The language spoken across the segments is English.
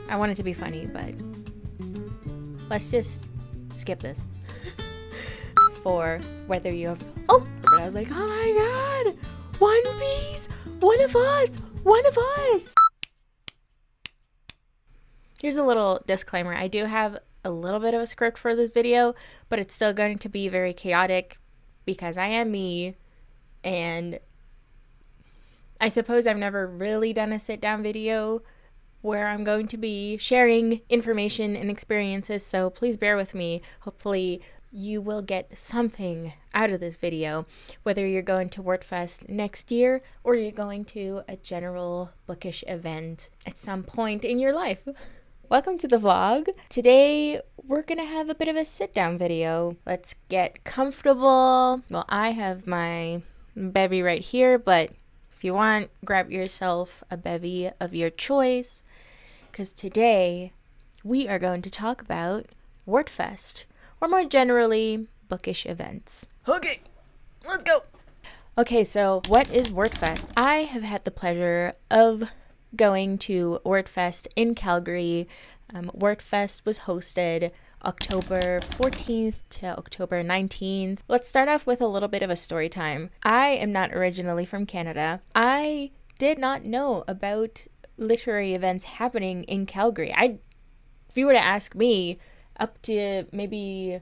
I want it to be funny, but let's just skip this. For whether you have... Oh! But I was like, oh my god! One Piece! One of us! One of us! Here's a little disclaimer. I do have a little bit of a script for this video, but it's still going to be very chaotic because I am me, and I suppose I've never really done a sit-down video where I'm going to be sharing information and experiences, so please bear with me. Hopefully you will get something out of this video, whether you're going to Wordfest next year or you're going to a general bookish event at some point in your life. Welcome to the vlog. Today we're gonna have a bit of a sit-down video. Let's get comfortable. Well, I have my bevy right here, but if you want, grab yourself a bevy of your choice, because today we are going to talk about Wordfest, or more generally, bookish events. Okay, let's go. Okay, so what is Wordfest? I have had the pleasure of going to Wordfest in Calgary. Wordfest was hosted October 14th to October 19th. Let's start off with a little bit of a story time. I am not originally from Canada. I did not know about literary events happening in Calgary. If you were to ask me, up to maybe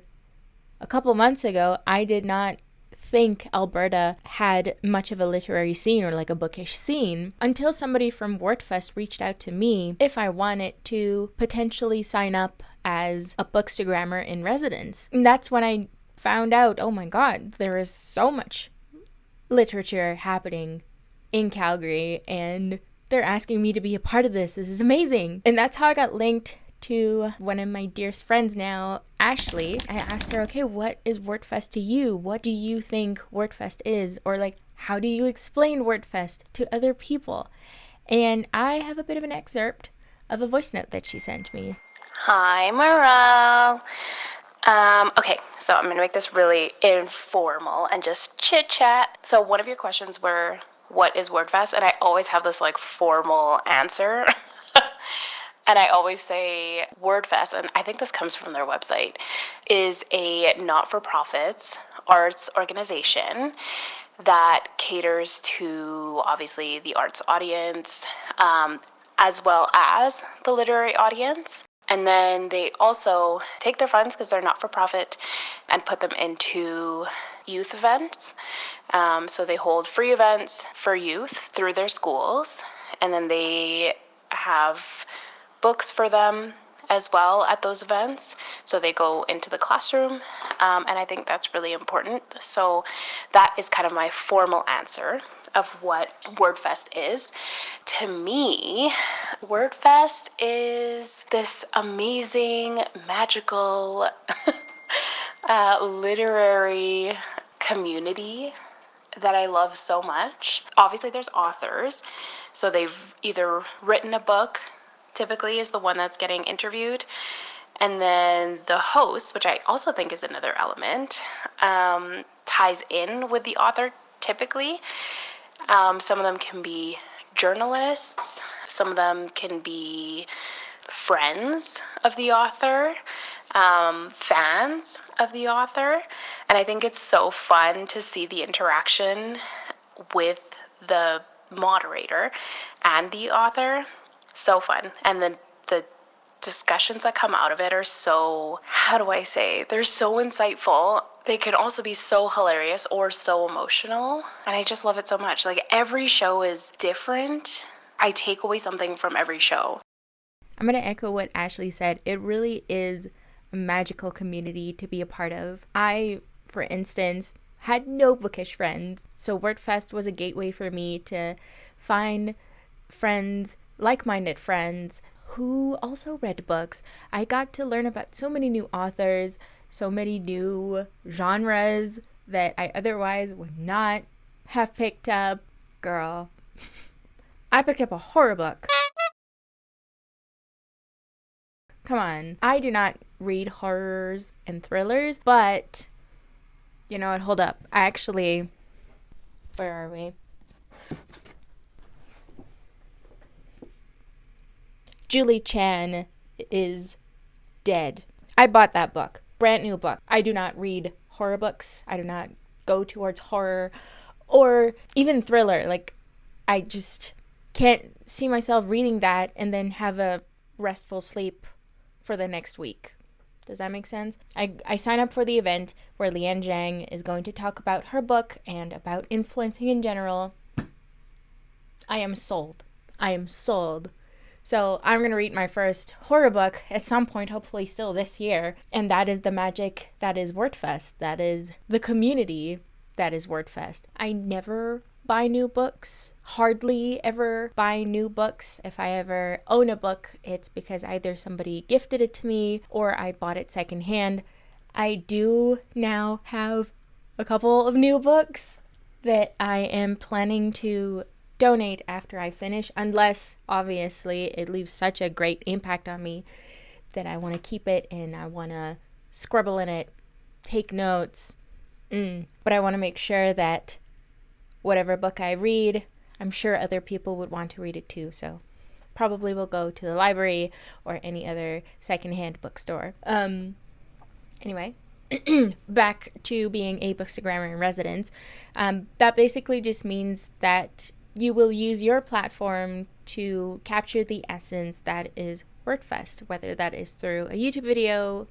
a couple months ago, I did not think Alberta had much of a literary scene or like a bookish scene until somebody from Wordfest reached out to me if I wanted to potentially sign up as a bookstagrammer-in-residence. And that's when I found out, oh my god, there is so much literature happening in Calgary and they're asking me to be a part of this. This is amazing. And that's how I got linked to one of my dearest friends now, Ashley. I asked her, okay, what is Wordfest to you? What do you think Wordfest is? Or like, how do you explain Wordfest to other people? And I have a bit of an excerpt of a voice note that she sent me. Hi, Maral. Okay, so I'm going to make this really informal and just chit-chat. So one of your questions were, what is Wordfest? And I always have this like formal answer. And I always say Wordfest, and I think this comes from their website, is a not-for-profit arts organization that caters to, obviously, the arts audience, as well as the literary audience. And then they also take their funds, because they're not-for-profit, and put them into youth events. So they hold free events for youth through their schools, and then they have books for them as well at those events, so they go into the classroom, and I think that's really important. So that is kind of my formal answer of what Wordfest is. To me, Wordfest is this amazing, magical literary community that I love so much. Obviously there's authors, so they've either written a book, typically is the one that's getting interviewed, and then the host, which I also think is another element, ties in with the author typically. Some of them can be journalists, some of them can be friends of the author, fans of the author, and I think it's so fun to see the interaction with the moderator and the author. So fun. And then the discussions that come out of it are so, how do I say, they're so insightful. They can also be so hilarious or so emotional. And I just love it so much. Like, every show is different. I take away something from every show. I'm going to echo what Ashley said. It really is a magical community to be a part of. I, for instance, had no bookish friends. So Wordfest was a gateway for me to find friends, like-minded friends who also read books. I got to learn about so many new authors, so many new genres that I otherwise would not have picked up. Girl, I picked up a horror book. Come on. I do not read horrors and thrillers, but you know what? Hold up. Where are we? Julie Chan is dead. I bought that book. Brand new book. I do not read horror books. I do not go towards horror or even thriller. Like, I just can't see myself reading that and then have a restful sleep for the next week. Does that make sense? I sign up for the event where Leanne Zhang is going to talk about her book and about influencing in general. I am sold. I am sold. So I'm going to read my first horror book at some point, hopefully still this year. And that is the magic that is Wordfest. That is the community that is Wordfest. I never buy new books. Hardly ever buy new books. If I ever own a book, it's because either somebody gifted it to me or I bought it secondhand. I do now have a couple of new books that I am planning to donate after I finish, unless obviously it leaves such a great impact on me that I want to keep it and I want to scribble in it, take notes. But I want to make sure that whatever book I read, I'm sure other people would want to read it too. So probably will go to the library or any other secondhand bookstore. Anyway, back to being a bookstagrammer-in-residence. That basically just means that you will use your platform to capture the essence that is Wordfest, whether that is through a YouTube video,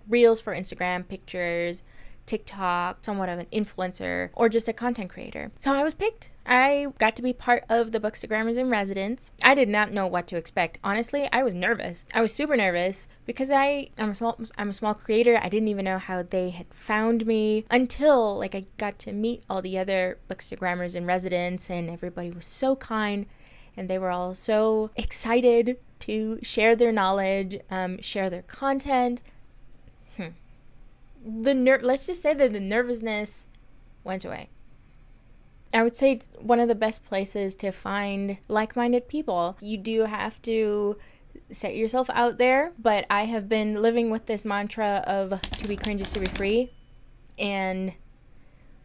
reels for Instagram, pictures, TikTok, somewhat of an influencer, or just a content creator. So I was picked. I got to be part of the Bookstagrammers-in-Residence. I did not know what to expect. Honestly, I was nervous. I was super nervous because I'm a small creator. I didn't even know how they had found me until I got to meet all the other Bookstagrammers-in-Residence, and everybody was so kind and they were all so excited to share their knowledge, share their content. Let's just say that the nervousness went away. I would say it's one of the best places to find like-minded people. You do have to set yourself out there, but I have been living with this mantra of to be cringe is to be free, and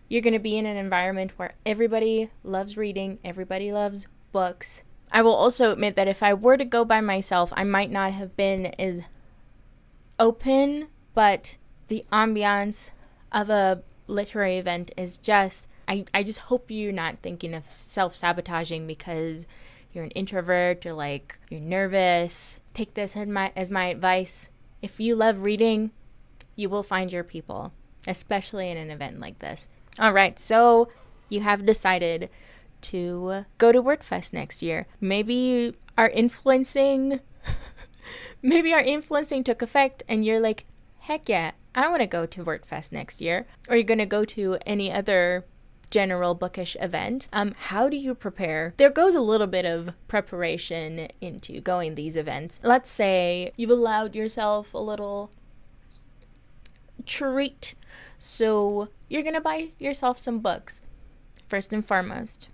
you're going to be in an environment where everybody loves reading, everybody loves books. I will also admit that if I were to go by myself, I might not have been as open, but the ambiance of a literary event is just, I just hope you're not thinking of self-sabotaging because you're an introvert or you're nervous. Take this as my advice. If you love reading, you will find your people, especially in an event like this. All right, so you have decided to go to Wordfest next year. Maybe our influencing took effect and you're like, heck yeah, I want to go to Wordfest next year. Or you're going to go to any other general bookish event. How do you prepare? There goes a little bit of preparation into going these events. Let's say you've allowed yourself a little treat. So you're going to buy yourself some books. First and foremost,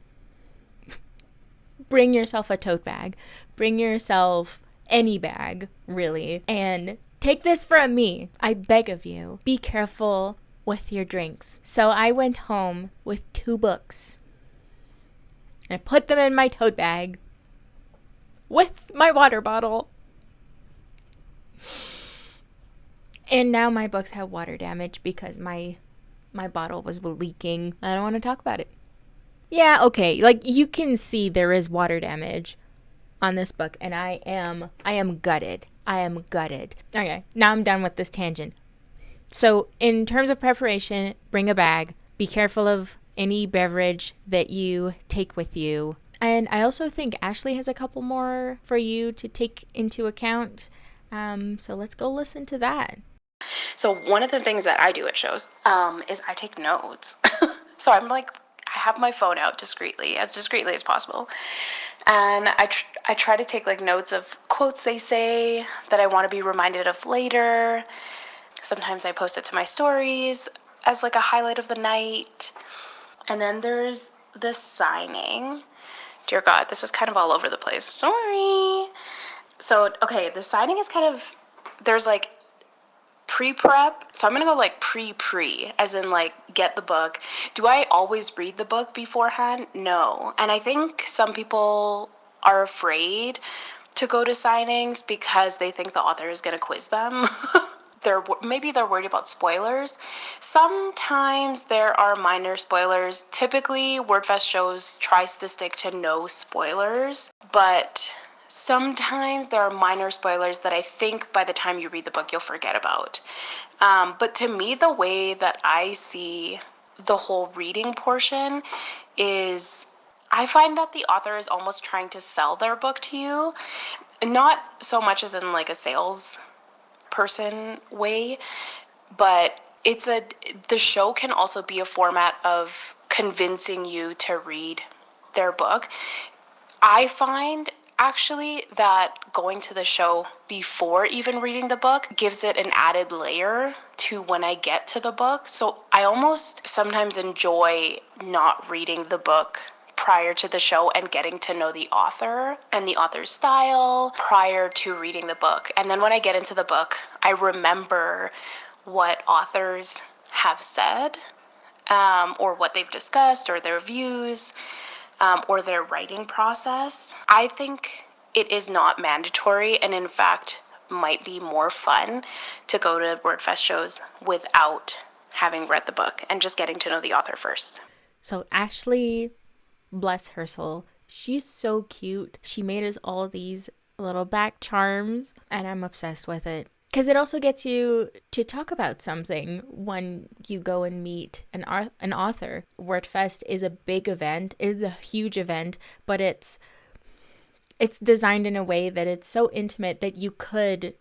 bring yourself a tote bag. Bring yourself any bag, really. And take this from me. I beg of you, be careful with your drinks. So I went home with 2 books. I put them in my tote bag with my water bottle. And now my books have water damage because my bottle was leaking. I don't want to talk about it. Yeah, okay. You can see there is water damage on this book, and I am gutted. I am gutted. Okay, now I'm done with this tangent. So in terms of preparation, bring a bag. Be careful of any beverage that you take with you. And I also think Ashley has a couple more for you to take into account. So let's go listen to that. So one of the things that I do at shows is I take notes. So I have my phone out discreetly as possible. And I try to take notes of quotes they say that I want to be reminded of later. Sometimes I post it to my stories as a highlight of the night. And then there's the signing. Dear God, this is kind of all over the place. Sorry. So, okay, the signing is there's pre-prep. So I'm going to go pre, as in get the book. Do I always read the book beforehand? No. And I think some people are afraid to go to signings because they think the author is going to quiz them. Maybe they're worried about spoilers. Sometimes there are minor spoilers. Typically, Wordfest shows tries to stick to no spoilers, but sometimes there are minor spoilers that I think by the time you read the book you'll forget about. But to me, the way that I see the whole reading portion is I find that the author is almost trying to sell their book to you. Not so much as in like a sales person way, but the show can also be a format of convincing you to read their book. I find actually that going to the show before even reading the book gives it an added layer to when I get to the book. So I almost sometimes enjoy not reading the book prior to the show and getting to know the author and the author's style prior to reading the book. And then when I get into the book, I remember what authors have said, or what they've discussed, or their views, or their writing process. I think it is not mandatory, and in fact might be more fun to go to Wordfest shows without having read the book and just getting to know the author first. So Ashley, bless her soul, she's so cute. She made us all these little back charms, and I'm obsessed with it. Because it also gets you to talk about something when you go and meet an author. Wordfest is a big event. It's a huge event, but it's designed in a way that it's so intimate that you could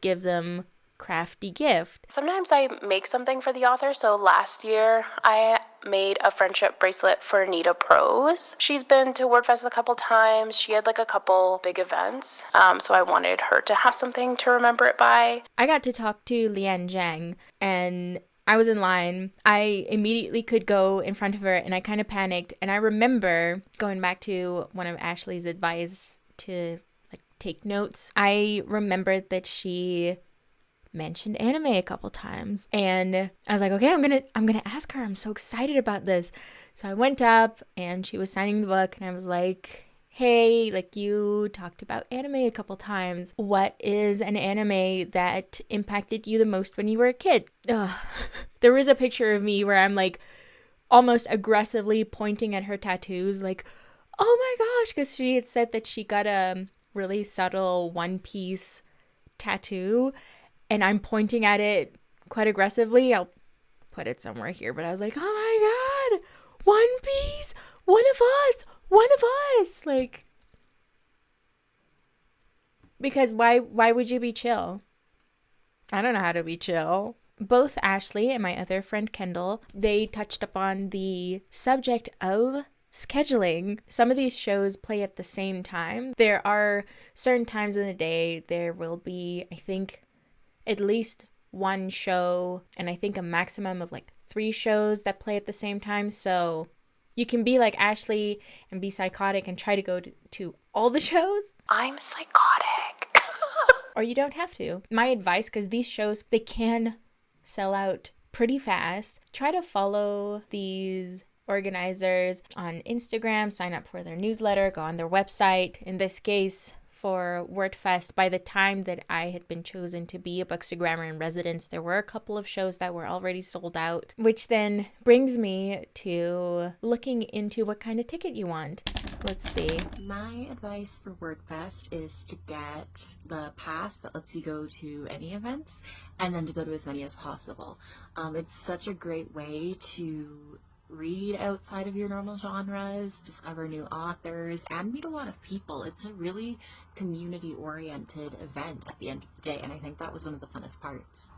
give them crafty gift. Sometimes I make something for the author. So last year I made a friendship bracelet for Anita Prose. She's been to Wordfest a couple times. She had like a couple big events. So I wanted her to have something to remember it by. I got to talk to Lian Zhang, and I was in line. I immediately could go in front of her, and I kind of panicked. And I remember going back to one of Ashley's advice to like take notes. I remembered that she mentioned anime a couple times, and I was like, okay, I'm gonna ask her. I'm so excited about this. So I went up, and she was signing the book, and I was like, hey, like, you talked about anime a couple times. What is an anime that impacted you the most when you were a kid? Ugh. There was a picture of me where I'm like almost aggressively pointing at her tattoos, like, oh my gosh, because she had said that she got a really subtle One Piece tattoo, and I'm pointing at it quite aggressively. I'll put it somewhere here, but I was like, oh my god, One Piece, one of us. Like, because why would you be chill? I don't know how to be chill. Both Ashley and my other friend Kendall, they touched upon the subject of scheduling. Some of these shows play at the same time. There are certain times in the day there will be, I think, at least one show, and I think a maximum of like 3 shows that play at the same time. So you can be like Ashley and be psychotic and try to go to all the shows. I'm psychotic. Or you don't have to. My advice, because these shows, they can sell out pretty fast. Try to follow these organizers on Instagram, sign up for their newsletter, go on their website. In this case, for Wordfest, by the time that I had been chosen to be a bookstagrammer-in-residence, there were a couple of shows that were already sold out, which then brings me to looking into what kind of ticket you want. Let's see. My advice for Wordfest is to get the pass that lets you go to any events, and then to go to as many as possible. It's such a great way to read outside of your normal genres, discover new authors, and meet a lot of people. It's a really community-oriented event at the end of the day, and I think that was one of the funnest parts.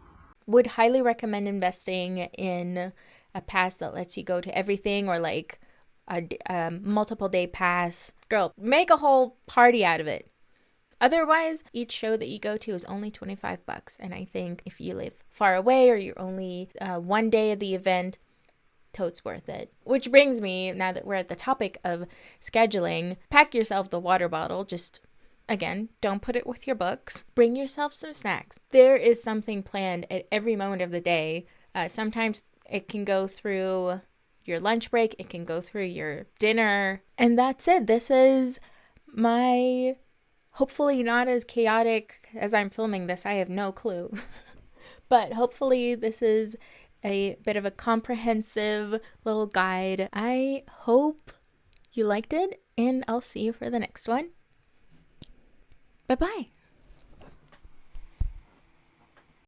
Would highly recommend investing in a pass that lets you go to everything, or like a multiple day pass. Girl, make a whole party out of it. Otherwise, each show that you go to is only $25, and I think if you live far away or you're only one day of the event, totes worth it. Which brings me, now that we're at the topic of scheduling, pack yourself the water bottle. Just, again, don't put it with your books. Bring yourself some snacks. There is something planned at every moment of the day. Sometimes it can go through your lunch break, it can go through your dinner, and that's it. This is my Hopefully not as chaotic as I'm filming this. I have no clue. But hopefully this is a bit of a comprehensive little guide. I hope you liked it, and I'll see you for the next one. Bye-bye.